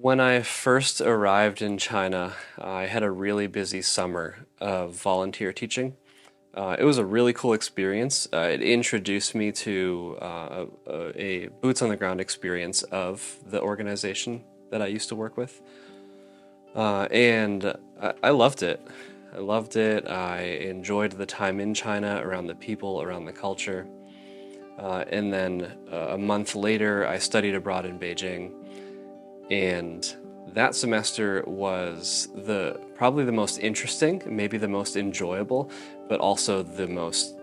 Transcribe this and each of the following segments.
When I first arrived in China, I had a really busy summer of volunteer teaching. It was a really cool experience. It introduced me to a boots on the ground experience of the organization that I used to work with. And I loved it. I loved it. I enjoyed the time in China, around the people, around the culture. And then a month later, I studied abroad in Beijing. And that semester was probably the most interesting, maybe the most enjoyable, but also the most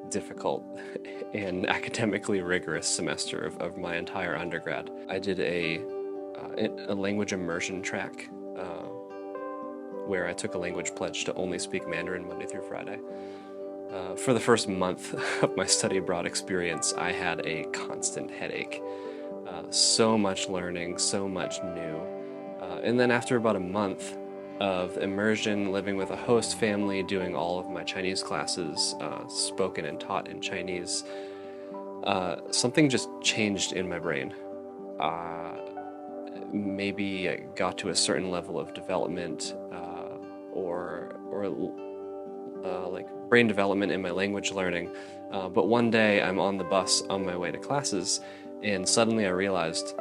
difficult and academically rigorous semester of my entire undergrad. I did a language immersion track where I took a language pledge to only speak Mandarin Monday through Friday. For the first month of my study abroad experience, I had a constant headache. So much learning, so much new. And then after about a month of immersion, living with a host family, doing all of my Chinese classes, spoken and taught in Chinese, something just changed in my brain. Maybe I got to a certain level of development, or like brain development in my language learning. But one day I'm on the bus on my way to classes, and suddenly I realized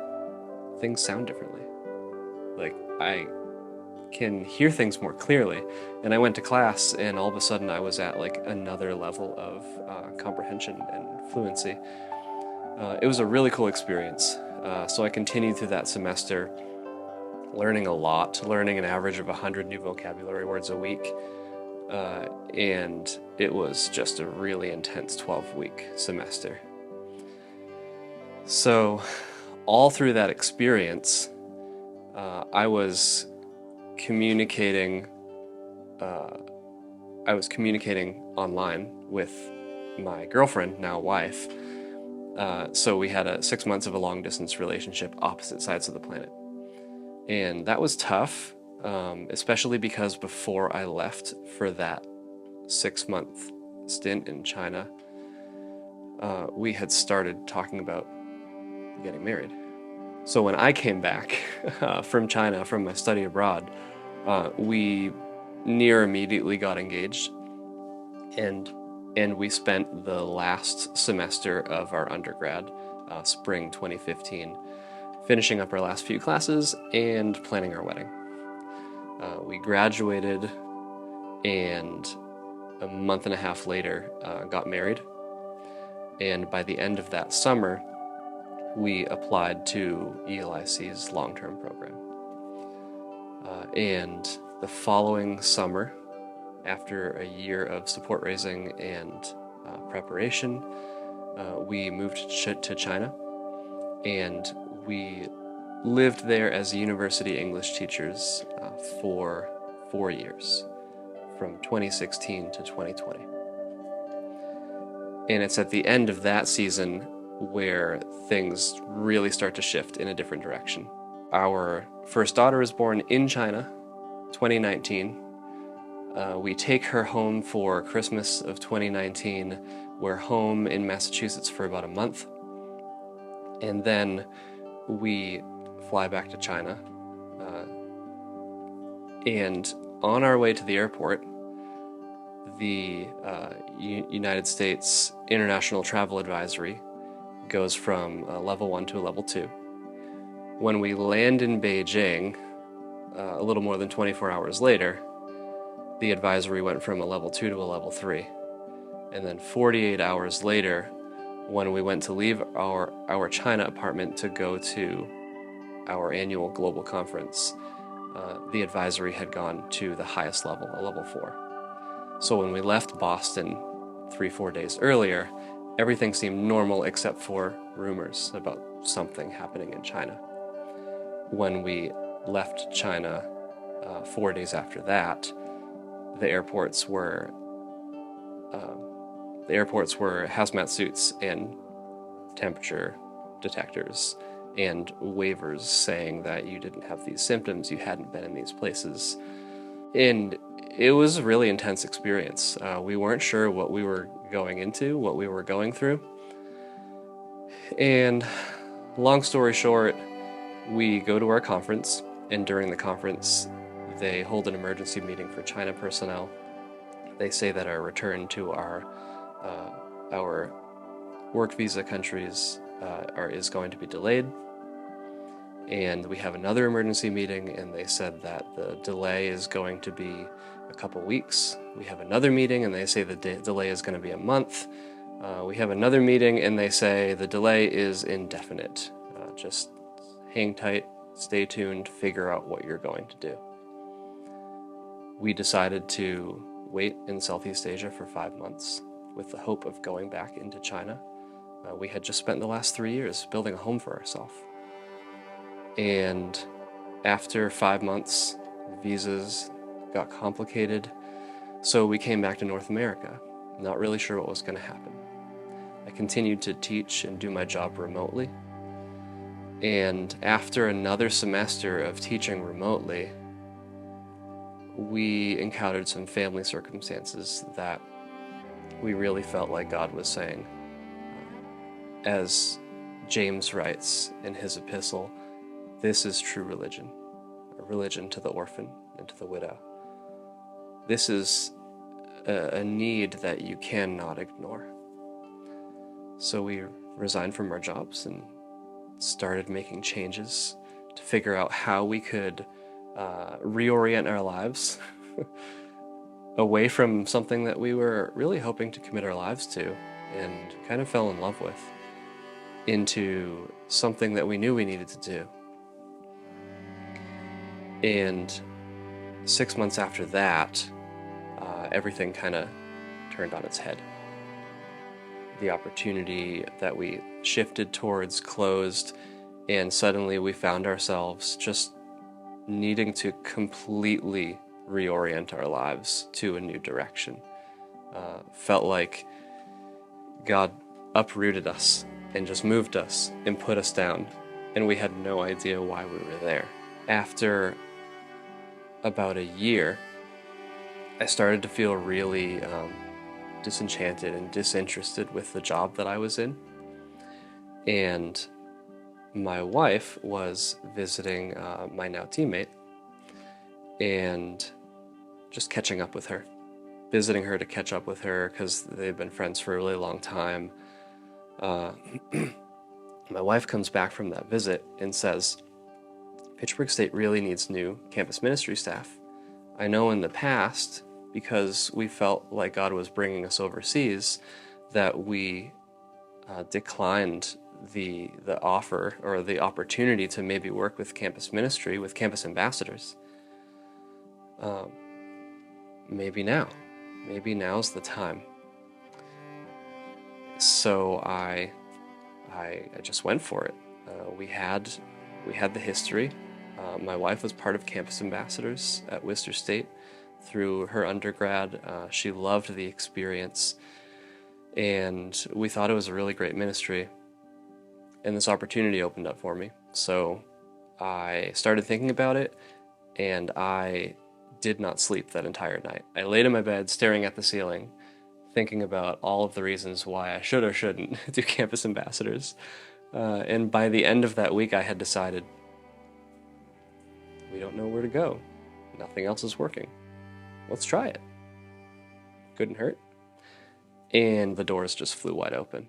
things sound differently. Like, I can hear things more clearly. And I went to class, and all of a sudden I was at like another level of comprehension and fluency. It was a really cool experience. So I continued through that semester, learning a lot, learning an average of 100 new vocabulary words a week. And it was just a really intense 12-week semester. So all through that experience, I was communicating online with my girlfriend, now wife. So we had 6 months of a long-distance relationship, opposite sides of the planet. And that was tough, especially because before I left for that 6-month stint in China, we had started talking about getting married. So when I came back from China, from my study abroad, we near immediately got engaged, and we spent the last semester of our undergrad, spring 2015, finishing up our last few classes and planning our wedding. We graduated, and a month and a half later got married, and by the end of that summer we applied to ELIC's long-term program. And the following summer, after a year of support raising and preparation, we moved to China, and we lived there as university English teachers for 4 years, from 2016 to 2020. And it's at the end of that season where things really start to shift in a different direction. Our first daughter is born in China, 2019. We take her home for Christmas of 2019. We're home in Massachusetts for about a month. And then we fly back to China. And on our way to the airport, the United States International Travel Advisory goes from a level 1 to a level 2. When we land in Beijing, a little more than 24 hours later, the advisory went from a level 2 to a level 3. And then 48 hours later, when we went to leave our China apartment to go to our annual global conference, the advisory had gone to the highest level, a level 4. So when we left Boston 3-4 days earlier, everything seemed normal except for rumors about something happening in China. When we left China 4 days after that, the airports were hazmat suits and temperature detectors and waivers saying that you didn't have these symptoms, you hadn't been in these places. And it was a really intense experience. We weren't sure what we were going into, what we were going through. And long story short, we go to our conference, and during the conference, they hold an emergency meeting for China personnel. They say that our return to our work visa countries is going to be delayed. And we have another emergency meeting, and they said that the delay is going to be a couple weeks. We have another meeting, and they say the delay is going to be a month. We have another meeting, and they say the delay is indefinite. Just hang tight, stay tuned, figure out what you're going to do. We decided to wait in Southeast Asia for 5 months with the hope of going back into China. We had just spent the last 3 years building a home for ourselves. And after 5 months, visas got complicated, so we came back to North America, not really sure what was going to happen. I continued to teach and do my job remotely, and after another semester of teaching remotely, we encountered some family circumstances that we really felt like God was saying. As James writes in his epistle, this is true religion, a religion to the orphan and to the widow. This is a need that you cannot ignore. So we resigned from our jobs and started making changes to figure out how we could reorient our lives away from something that we were really hoping to commit our lives to and kind of fell in love with, into something that we knew we needed to do. And 6 months after that, everything kind of turned on its head. The opportunity that we shifted towards closed, and suddenly we found ourselves just needing to completely reorient our lives to a new direction. Felt like God uprooted us and just moved us and put us down, and we had no idea why we were there. After about a year, I started to feel really disenchanted and disinterested with the job that I was in. And my wife was visiting my now teammate and just catching up with her, visiting her to catch up with her because they've been friends for a really long time. My wife comes back from that visit and says, Fitchburg State really needs new campus ministry staff. I know in the past, because we felt like God was bringing us overseas, that we declined the offer or the opportunity to maybe work with campus ministry, with campus ambassadors. Maybe now's the time. So I just went for it. We had the history. My wife was part of campus ambassadors at Worcester State through her undergrad. She loved the experience, and we thought it was a really great ministry. And this opportunity opened up for me. So I started thinking about it, and I did not sleep that entire night. I laid in my bed staring at the ceiling, thinking about all of the reasons why I should or shouldn't do campus ambassadors. And by the end of that week, I had decided, we don't know where to go. Nothing else is working. Let's try it. Couldn't hurt. And the doors just flew wide open.